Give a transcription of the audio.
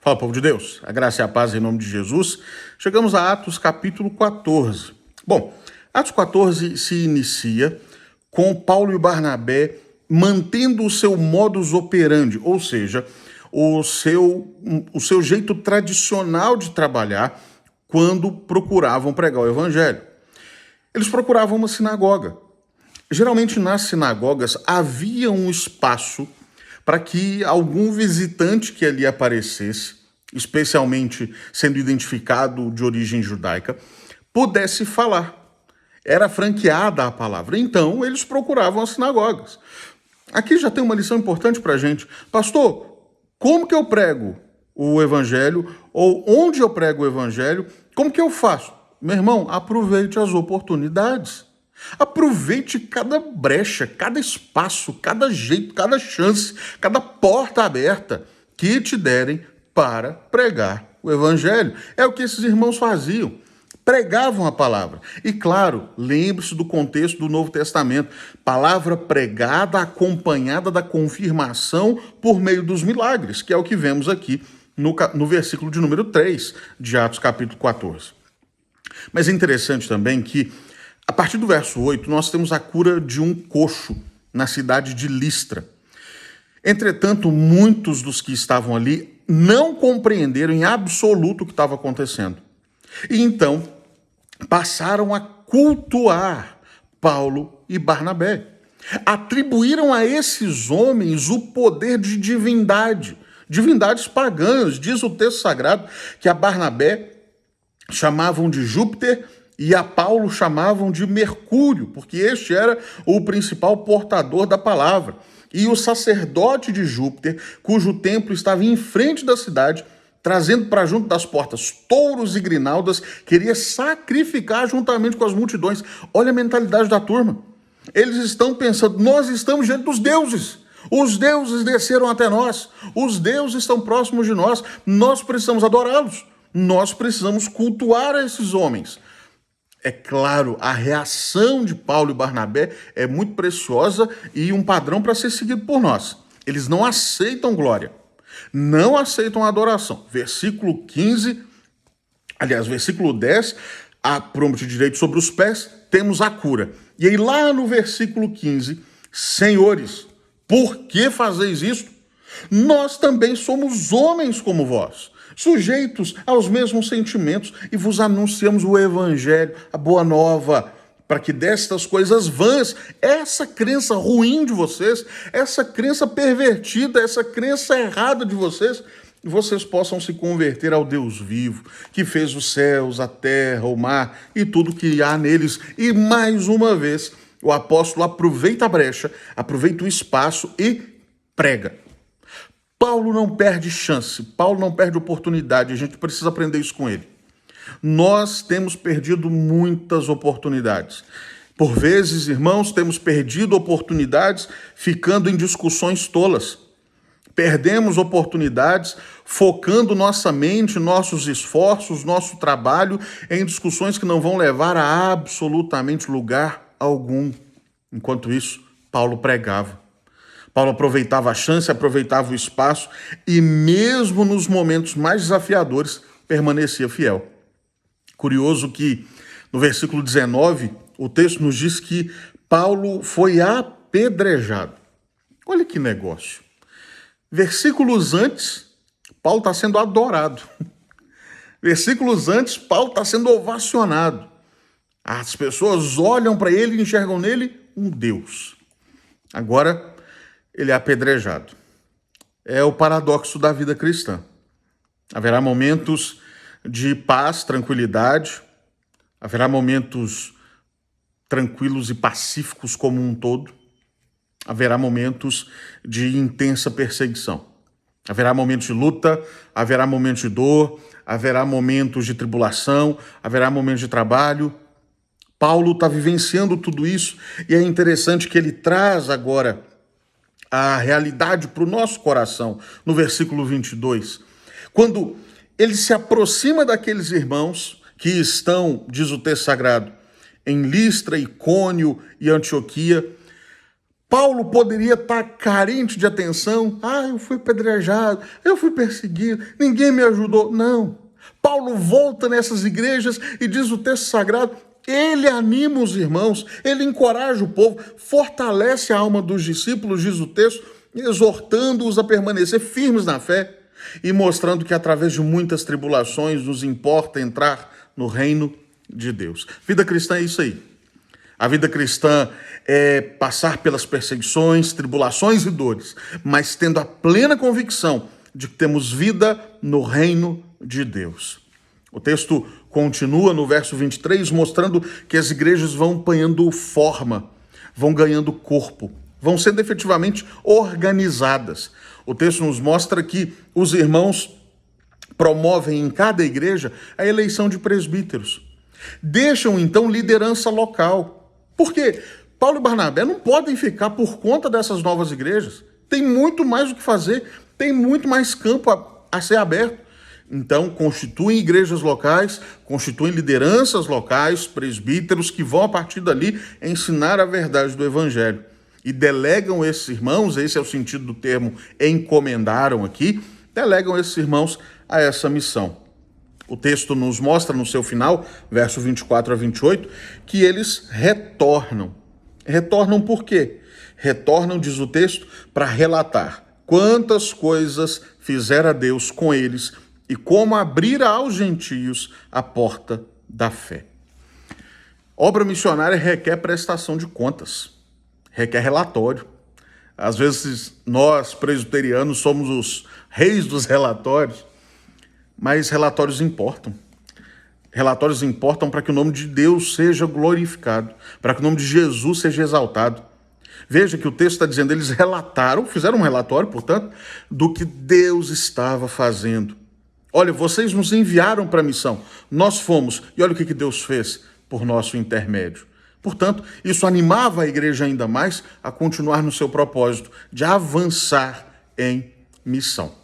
Fala, povo de Deus, a graça e a paz em nome de Jesus. Chegamos a Atos capítulo 14. Bom, Atos 14 se inicia com Paulo e Barnabé mantendo o seu modus operandi, ou seja, o seu jeito tradicional de trabalhar quando procuravam pregar o evangelho. Eles procuravam uma sinagoga. Geralmente nas sinagogas havia um espaço para que algum visitante que ali aparecesse, especialmente sendo identificado de origem judaica, pudesse falar. Era franqueada a palavra. Então, eles procuravam as sinagogas. Aqui já tem uma lição importante para a gente. Pastor, como que eu prego o evangelho? Ou onde eu prego o evangelho? Como que eu faço? Meu irmão, aproveite as oportunidades. Aproveite cada brecha, cada espaço, cada jeito, cada chance, cada porta aberta que te derem para pregar o evangelho. É o que esses irmãos faziam. Pregavam a palavra. E claro, lembre-se do contexto do Novo Testamento. Palavra pregada acompanhada da confirmação por meio dos milagres, que é o que vemos aqui no versículo de número 3 de Atos capítulo 14. Mas é interessante também que a partir do verso 8, nós temos a cura de um coxo na cidade de Listra. Entretanto, muitos dos que estavam ali não compreenderam em absoluto o que estava acontecendo. E então passaram a cultuar Paulo e Barnabé. Atribuíram a esses homens o poder de divindade, divindades pagãs. Diz o texto sagrado que a Barnabé chamavam de Júpiter e a Paulo chamavam de Mercúrio, porque este era o principal portador da palavra. E o sacerdote de Júpiter, cujo templo estava em frente da cidade, trazendo para junto das portas touros e grinaldas, queria sacrificar juntamente com as multidões. Olha a mentalidade da turma. Eles estão pensando, nós estamos diante dos deuses. Os deuses desceram até nós. Os deuses estão próximos de nós. Nós precisamos adorá-los. Nós precisamos cultuar esses homens. É claro, a reação de Paulo e Barnabé é muito preciosa e um padrão para ser seguido por nós. Eles não aceitam glória, não aceitam adoração. Versículo 10, promete direito sobre os pés, temos a cura. E aí lá no versículo 15, senhores, por que fazeis isto? Nós também somos homens como vós, sujeitos aos mesmos sentimentos, e vos anunciamos o evangelho, a boa nova, para que destas coisas vãs, essa crença ruim de vocês, essa crença pervertida, essa crença errada de vocês possam se converter ao Deus vivo, que fez os céus, a terra, o mar e tudo que há neles. E mais uma vez, o apóstolo aproveita a brecha, aproveita o espaço e prega. Paulo não perde chance, Paulo não perde oportunidade, a gente precisa aprender isso com ele. Nós temos perdido muitas oportunidades. Por vezes, irmãos, temos perdido oportunidades ficando em discussões tolas. Perdemos oportunidades focando nossa mente, nossos esforços, nosso trabalho em discussões que não vão levar a absolutamente lugar algum. Enquanto isso, Paulo pregava. Paulo aproveitava a chance, aproveitava o espaço e mesmo nos momentos mais desafiadores permanecia fiel. Curioso que no versículo 19 o texto nos diz que Paulo foi apedrejado. Olha que negócio. Versículos antes, Paulo está sendo adorado. Versículos antes, Paulo está sendo ovacionado. As pessoas olham para ele e enxergam nele um Deus. Agora, ele é apedrejado. É o paradoxo da vida cristã. Haverá momentos de paz, tranquilidade, haverá momentos tranquilos e pacíficos como um todo, haverá momentos de intensa perseguição. Haverá momentos de luta, haverá momentos de dor, haverá momentos de tribulação, haverá momentos de trabalho. Paulo está vivenciando tudo isso e é interessante que ele traz agora a realidade para o nosso coração, no versículo 22. Quando ele se aproxima daqueles irmãos que estão, diz o texto sagrado, em Listra, Icônio e Antioquia, Paulo poderia estar carente de atenção. Eu fui apedrejado, eu fui perseguido, ninguém me ajudou. Não. Paulo volta nessas igrejas e diz o texto sagrado, ele anima os irmãos, ele encoraja o povo, fortalece a alma dos discípulos, diz o texto, exortando-os a permanecer firmes na fé e mostrando que através de muitas tribulações nos importa entrar no reino de Deus. Vida cristã é isso aí. A vida cristã é passar pelas perseguições, tribulações e dores, mas tendo a plena convicção de que temos vida no reino de Deus. O texto continua no verso 23, mostrando que as igrejas vão ganhando forma, vão ganhando corpo, vão sendo efetivamente organizadas. O texto nos mostra que os irmãos promovem em cada igreja a eleição de presbíteros. Deixam, então, liderança local. Por quê? Paulo e Barnabé não podem ficar por conta dessas novas igrejas. Tem muito mais o que fazer, tem muito mais campo a ser aberto. Então, constituem igrejas locais, constituem lideranças locais, presbíteros que vão, a partir dali, ensinar a verdade do evangelho. E delegam esses irmãos, esse é o sentido do termo encomendaram aqui, delegam esses irmãos a essa missão. O texto nos mostra no seu final, verso 24 a 28, que eles retornam. Retornam por quê? Retornam, diz o texto, para relatar quantas coisas fizera Deus com eles e como abrir aos gentios a porta da fé. Obra missionária requer prestação de contas, requer relatório. Às vezes nós, presbiterianos, somos os reis dos relatórios, mas relatórios importam. Relatórios importam para que o nome de Deus seja glorificado, para que o nome de Jesus seja exaltado. Veja que o texto está dizendo, eles relataram, fizeram um relatório, portanto, do que Deus estava fazendo. Olha, vocês nos enviaram para a missão, nós fomos, e olha o que Deus fez por nosso intermédio. Portanto, isso animava a igreja ainda mais a continuar no seu propósito de avançar em missão.